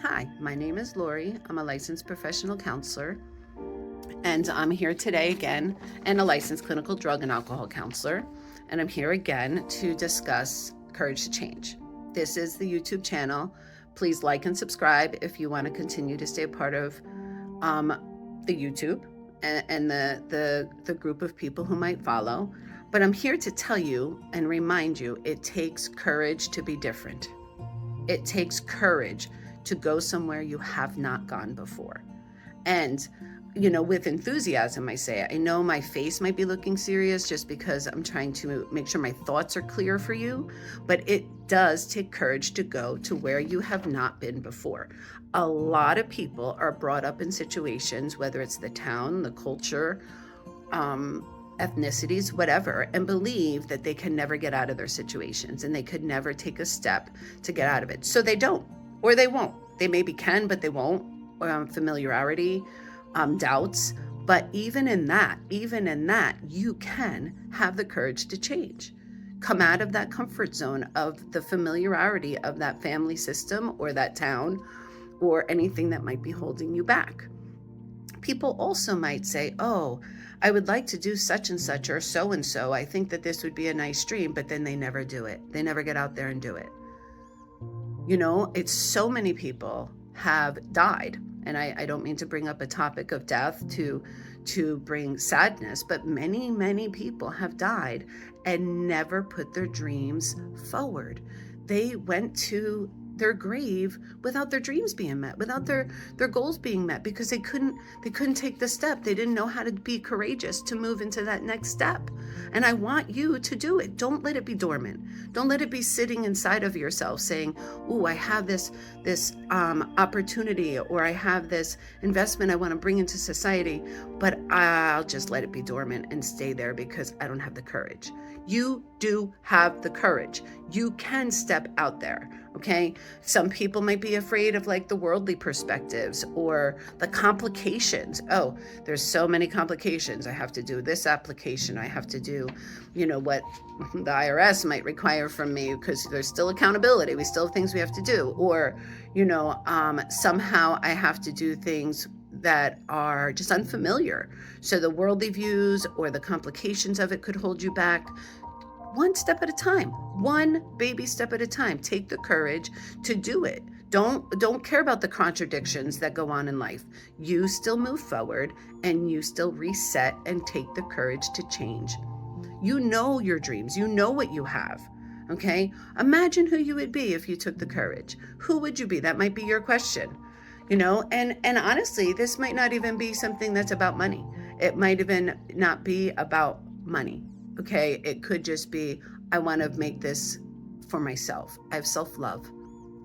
Hi, my name is Lori. I'm a licensed professional counselor, and I'm here today again, and a licensed clinical drug and alcohol counselor. And I'm here again to discuss Courage to Change. This is the YouTube channel. Please like and subscribe if you want to continue to stay a part of the YouTube and the group of people who might follow. But I'm here to tell you and remind you, it takes courage to be different. It takes courage to go somewhere you have not gone before. And, with enthusiasm, I say, I know my face might be looking serious just because I'm trying to make sure my thoughts are clear for you, but it does take courage to go to where you have not been before. A lot of people are brought up in situations, whether it's the town, the culture, ethnicities, whatever, and believe that they can never get out of their situations and they could never take a step to get out of it. So they don't, or they won't. They maybe can, but they won't. Familiarity, doubts. But even in that, you can have the courage to change. Come out of that comfort zone of the familiarity of that family system or that town or anything that might be holding you back. People also might say, oh, I would like to do such and such or so and so. I think that this would be a nice dream, but then they never do it. They never get out there and do it. It's so many people have died. And I don't mean to bring up a topic of death to bring sadness, but many, many people have died and never put their dreams forward. They went to their grave without their dreams being met, without their goals being met, because they couldn't take the step. They didn't know how to be courageous to move into that next step. And I want you to do it. Don't let it be dormant. Don't let it be sitting inside of yourself saying, oh, I have this opportunity, or I have this investment I want to bring into society, but I'll just let it be dormant and stay there because I don't have the courage. You do have the courage. You can step out there. Okay. Some people might be afraid of the worldly perspectives or the complications. Oh, there's so many complications. I have to do this application. I have to do, what the IRS might require from me because there's still accountability. We still have things we have to do. Or, somehow I have to do things that are just unfamiliar. So the worldly views or the complications of it could hold you back. One step at a time, one baby step at a time. Take the courage to do it. Don't care about the contradictions that go on in life. You still move forward and you still reset and take the courage to change. You know your dreams. You know what you have. Okay? Imagine who you would be if you took the courage. Who would you be? That might be your question. And honestly, this might not even be something that's about money. It might even not be about money. Okay. It could just be, I want to make this for myself. I have self-love.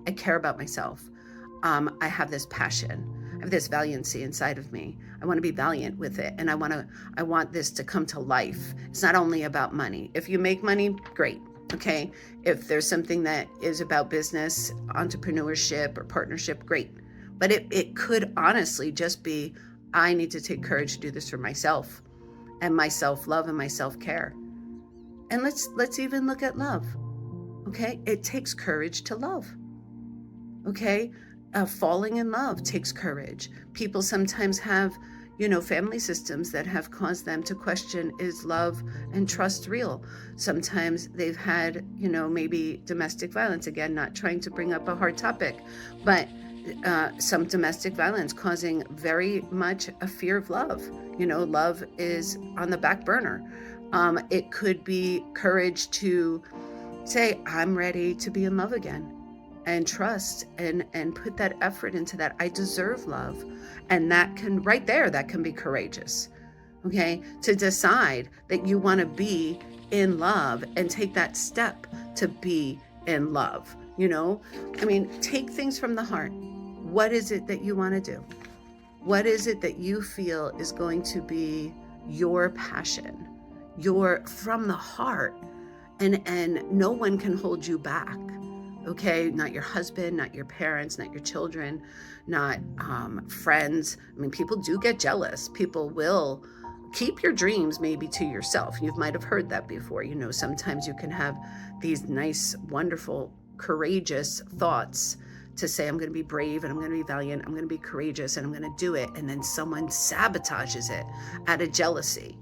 I care about myself. I have this passion. I have this valiancy inside of me. I want to be valiant with it. And I want this to come to life. It's not only about money. If you make money, great. Okay. If there's something that is about business, entrepreneurship, or partnership, great. But it could honestly just be, I need to take courage to do this for myself and my self-love and my self-care. And let's even look at love. Okay? It takes courage to love. Okay? Falling in love takes courage. People sometimes have, family systems that have caused them to question, is love and trust real? Sometimes they've had, maybe domestic violence, again, not trying to bring up a hard topic, but some domestic violence causing very much a fear of love. Love is on the back burner. It could be courage to say, I'm ready to be in love again, and trust and put that effort into that. I deserve love. And that can be courageous. Okay. To decide that you want to be in love and take that step to be in love. Take things from the heart. What is it that you want to do? What is it that you feel is going to be your passion, from the heart, and no one can hold you back. Okay, not your husband, not your parents, not your children, not friends. People do get jealous. People will keep your dreams maybe to yourself. You might have heard that before. Sometimes you can have these nice, wonderful, courageous thoughts to say, I'm going to be brave and I'm going to be valiant, I'm going to be courageous and I'm going to do it. And then someone sabotages it out of jealousy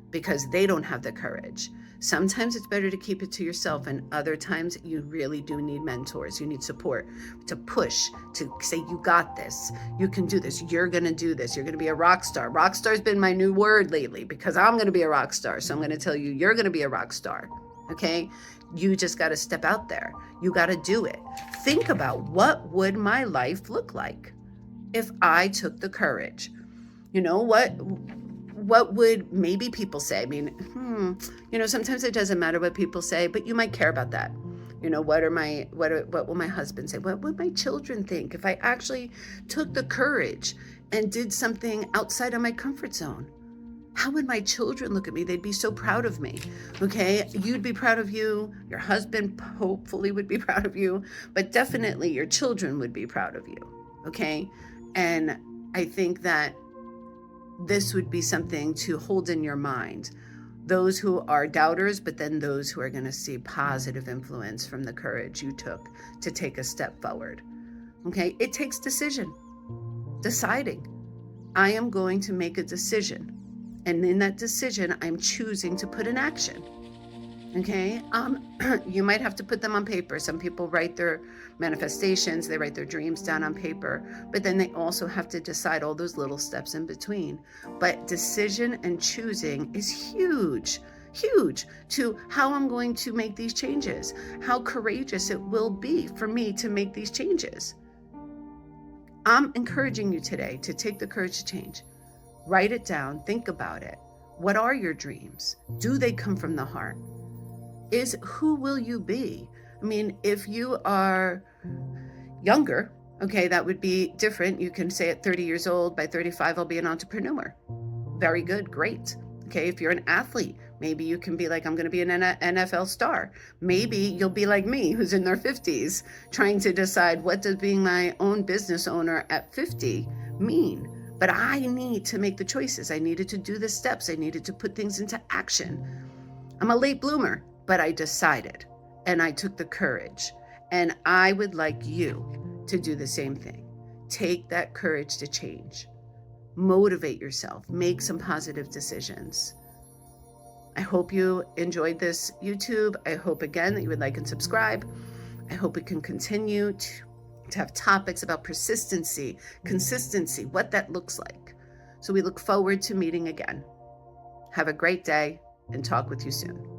because they don't have the courage. Sometimes it's better to keep it to yourself, and other times you really do need mentors. You need support to push, to say, you got this, you can do this, you're gonna do this, you're gonna be a rock star. Rock star's been my new word lately because I'm gonna be a rock star. So I'm gonna tell you, you're gonna be a rock star, okay? You just gotta step out there. You gotta do it. Think about, what would my life look like if I took the courage? You know, what would maybe people say? I mean, sometimes it doesn't matter what people say, but you might care about that. What will my husband say? What would my children think if I actually took the courage and did something outside of my comfort zone? How would my children look at me? They'd be so proud of me. Okay. You'd be proud of you. Your husband hopefully would be proud of you, but definitely your children would be proud of you. Okay. And I think that this would be something to hold in your mind. Those who are doubters, but then those who are going to see positive influence from the courage you took to take a step forward. Okay, it takes deciding. I am going to make a decision. And in that decision, I'm choosing to put in action. Okay, you might have to put them on paper. Some people write their manifestations, they write their dreams down on paper, but then they also have to decide all those little steps in between. But decision and choosing is huge to how I'm going to make these changes, how courageous it will be for me to make these changes. I'm encouraging you today to take the courage to change. Write it down, think about it. What are your dreams? Do they come from the heart? Who will you be? I mean, if you are younger, okay, that would be different. You can say at 30 years old, by 35, I'll be an entrepreneur. Very good, great. Okay, if you're an athlete, maybe you can be like, I'm going to be an NFL star. Maybe you'll be like me, who's in their 50s, trying to decide, what does being my own business owner at 50 mean? But I need to make the choices. I needed to do the steps. I needed to put things into action. I'm a late bloomer, but I decided and I took the courage. And I would like you to do the same thing. Take that courage to change. Motivate yourself. Make some positive decisions. I hope you enjoyed this YouTube. I hope again that you would like and subscribe. I hope we can continue to have topics about persistency, consistency, what that looks like. So we look forward to meeting again. Have a great day and talk with you soon.